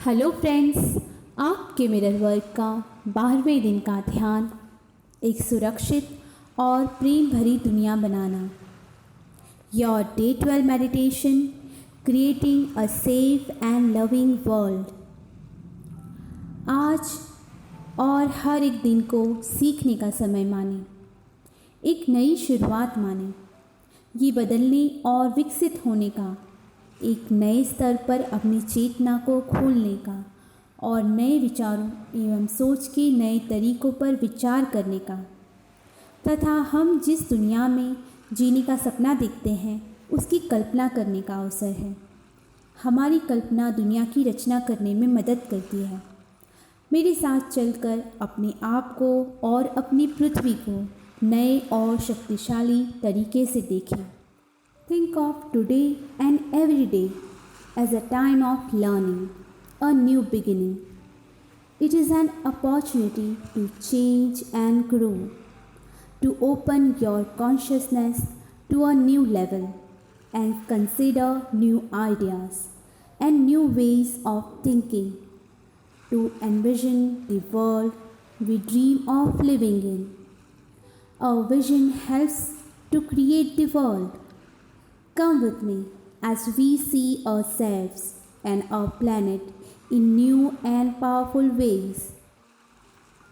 Hello friends, आपके mirror work का 12वें दिन का ध्यान एक सुरक्षित और प्रेम भरी दुनिया बनाना। Your day 12 meditation creating a safe and loving world. आज और हर एक दिन को सीखने का समय माने, एक नई शुरुआत माने, ये बदलने और विकसित होने का, एक नए स्तर पर अपनी चेतना को खोलने का और नए विचारों एवं सोच के नए तरीकों पर विचार करने का तथा हम जिस दुनिया में जीने का सपना देखते हैं उसकी कल्पना करने का अवसर है। हमारी कल्पना दुनिया की रचना करने में मदद करती है। मेरे साथ चलकर अपने आप को और अपनी पृथ्वी को नए और शक्तिशाली तरीके से देखें। Think of today and every day as a time of learning, a new beginning. It is an opportunity to change and grow, to open your consciousness to a new level and consider new ideas and new ways of thinking, to envision the world we dream of living in. Our vision helps to create the world. Come with me as we see ourselves and our planet in new and powerful ways.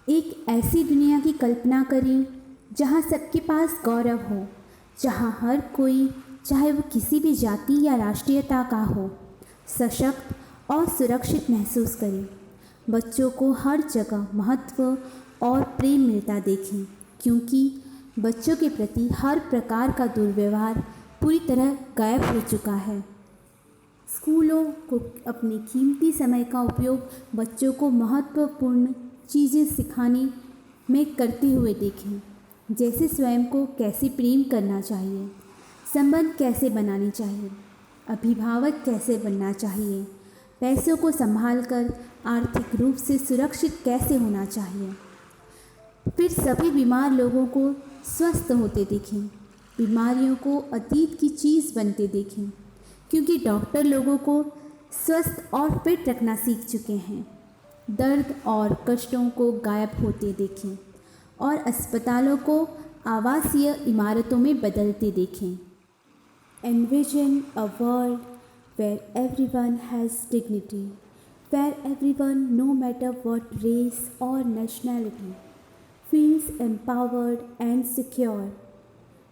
एक ऐसी दुनिया की कल्पना करें जहाँ सबके पास गौरव हो, जहाँ हर कोई, चाहे वो किसी भी जाति या राष्ट्रीयता का हो, सशक्त और सुरक्षित महसूस करे। बच्चों को हर जगह महत्व और प्रेम मिलता देखें, क्योंकि बच्चों के प्रति हर प्रकार का दुर्व्यवहार पूरी तरह गायब हो चुका है। स्कूलों को अपने कीमती समय का उपयोग बच्चों को महत्वपूर्ण चीज़ें सिखाने में करते हुए देखें, जैसे स्वयं को कैसे प्रेम करना चाहिए, संबंध कैसे बनाने चाहिए, अभिभावक कैसे बनना चाहिए, पैसों को संभाल कर आर्थिक रूप से सुरक्षित कैसे होना चाहिए। फिर सभी बीमार लोगों को स्वस्थ होते देखें, बीमारियों को अतीत की चीज़ बनते देखें, क्योंकि डॉक्टर लोगों को स्वस्थ और फिट रखना सीख चुके हैं। दर्द और कष्टों को गायब होते देखें और अस्पतालों को आवासीय इमारतों में बदलते देखें। Envision a world where everyone has dignity, where everyone, no matter what race or nationality, feels empowered and secure.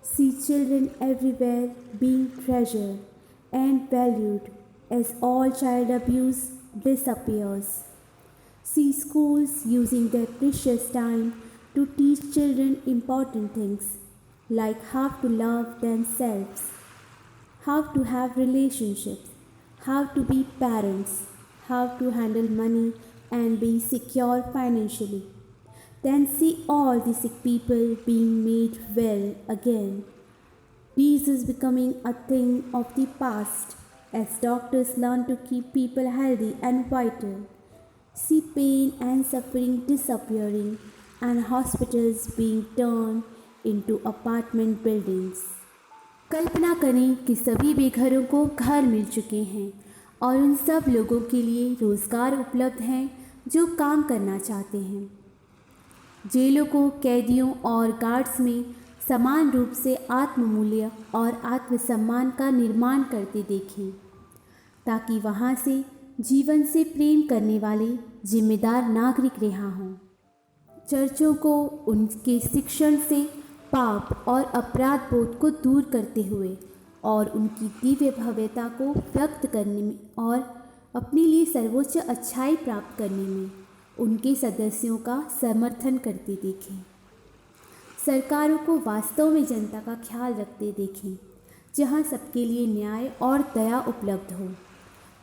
See children everywhere being treasured and valued as all child abuse disappears. See schools using their precious time to teach children important things like how to love themselves, how to have relationships, how to be parents, how to handle money and be secure financially. Then see all the sick people being made well again. Disease becoming a thing of the past as doctors learn to keep people healthy and vital. See pain and suffering disappearing and hospitals being turned into apartment buildings. कल्पना करें कि सभी बेघरों को घर मिल चुके हैं और उन सब लोगों के लिए रोज़गार उपलब्ध हैं जो काम करना चाहते हैं। जेलों को कैदियों और गार्ड्स में समान रूप से आत्ममूल्य और आत्मसम्मान का निर्माण करते देखें, ताकि वहाँ से जीवन से प्रेम करने वाले जिम्मेदार नागरिक रिहा हों। चर्चों को उनके शिक्षण से पाप और अपराध बोध को दूर करते हुए और उनकी दिव्य भव्यता को व्यक्त करने में और अपने लिए सर्वोच्च अच्छाई प्राप्त करने में उनके सदस्यों का समर्थन करते देखें। सरकारों को वास्तव में जनता का ख्याल रखते देखें, जहां सबके लिए न्याय और दया उपलब्ध हो।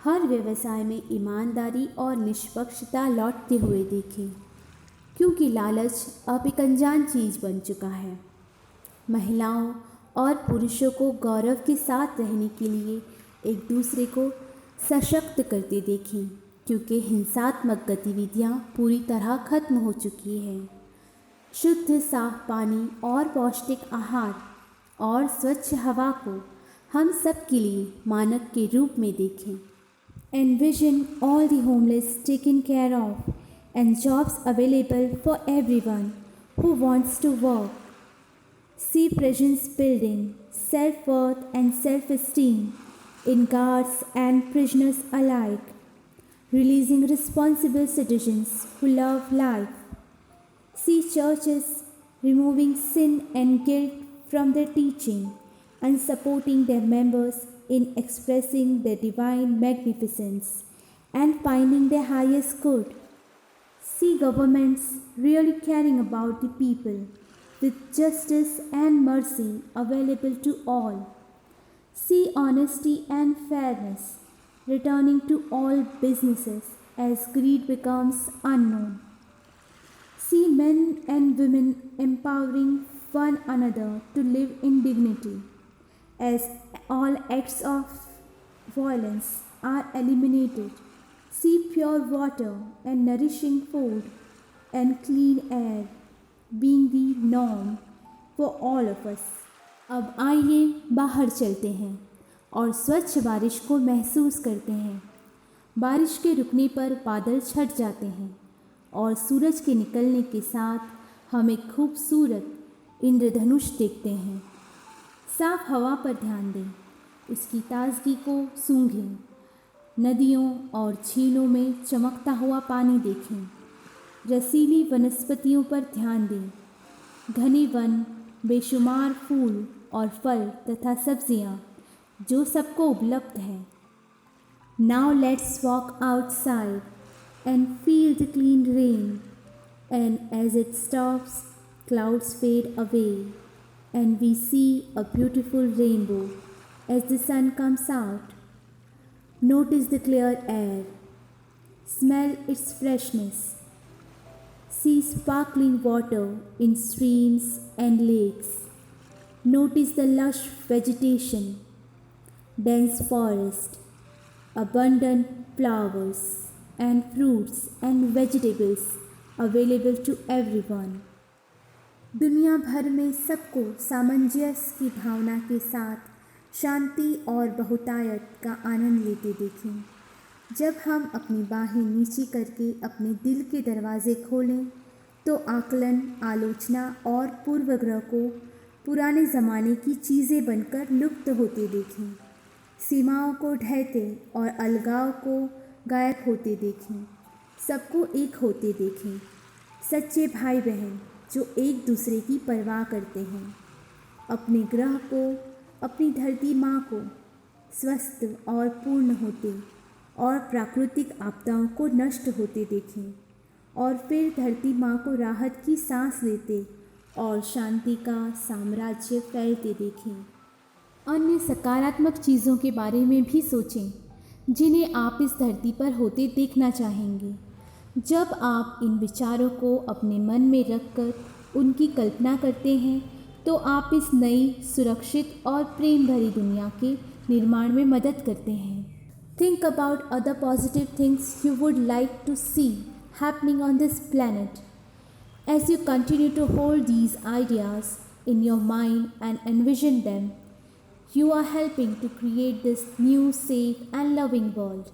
हर व्यवसाय में ईमानदारी और निष्पक्षता लौटते हुए देखें, क्योंकि लालच अब एक अनजान चीज़ बन चुका है। महिलाओं और पुरुषों को गौरव के साथ रहने के लिए एक दूसरे को सशक्त करते देखें, क्योंकि हिंसात्मक गतिविधियां पूरी तरह खत्म हो चुकी हैं। शुद्ध साफ पानी और पौष्टिक आहार और स्वच्छ हवा को हम सब के लिए मानक के रूप में देखें। Envision all the homeless taken care of and jobs available for everyone who wants to work. See presence building self worth and self esteem in guards and prisoners alike, releasing responsible citizens who love life. See churches removing sin and guilt from their teaching and supporting their members in expressing their divine magnificence and finding their highest good. See governments really caring about the people with justice and mercy available to all. See honesty and fairness returning to all businesses as greed becomes unknown. See men and women empowering one another to live in dignity as all acts of violence are eliminated. See pure water and nourishing food and clean air being the norm for all of us. अब आइए बाहर चलते हैं और स्वच्छ बारिश को महसूस करते हैं। बारिश के रुकने पर बादल छट जाते हैं और सूरज के निकलने के साथ हम एक खूबसूरत इंद्रधनुष देखते हैं। साफ हवा पर ध्यान दें, उसकी ताजगी को सूंघें, नदियों और झीलों में चमकता हुआ पानी देखें, रसीली वनस्पतियों पर ध्यान दें, घने वन, बेशुमार फूल और फल तथा सब्जियां जो सबको उपलब्ध हैं। Now let's walk outside and feel the clean rain, and as it stops, clouds fade away, and we see a beautiful rainbow as the sun comes out. Notice the clear air, smell its freshness, see sparkling water in streams and lakes. Notice the lush vegetation, dense forest, abundant flowers and fruits and vegetables available to everyone. दुनिया भर में सबको सामंजस्य की भावना के साथ शांति और बहुतायत का आनंद लेते देखें। जब हम अपनी बाहें नीची करके अपने दिल के दरवाजे खोलें तो आकलन, आलोचना और पूर्वग्रह को पुराने ज़माने की चीज़ें बनकर लुप्त होते देखें। सीमाओं को ढहते और अलगाव को गायब होते देखें। सबको एक होते देखें। सच्चे भाई बहन जो एक दूसरे की परवाह करते हैं। अपने ग्रह को, अपनी धरती माँ को स्वस्थ और पूर्ण होते और प्राकृतिक आपदाओं को नष्ट होते देखें और फिर धरती माँ को राहत की सांस लेते और शांति का साम्राज्य फैलते देखें। अन्य सकारात्मक चीज़ों के बारे में भी सोचें जिन्हें आप इस धरती पर होते देखना चाहेंगे। जब आप इन विचारों को अपने मन में रखकर उनकी कल्पना करते हैं तो आप इस नई, सुरक्षित और प्रेम भरी दुनिया के निर्माण में मदद करते हैं। Think about other positive things you would like to see happening on this planet. As you continue to hold these ideas in your mind and envision them, you are helping to create this new, safe and loving world.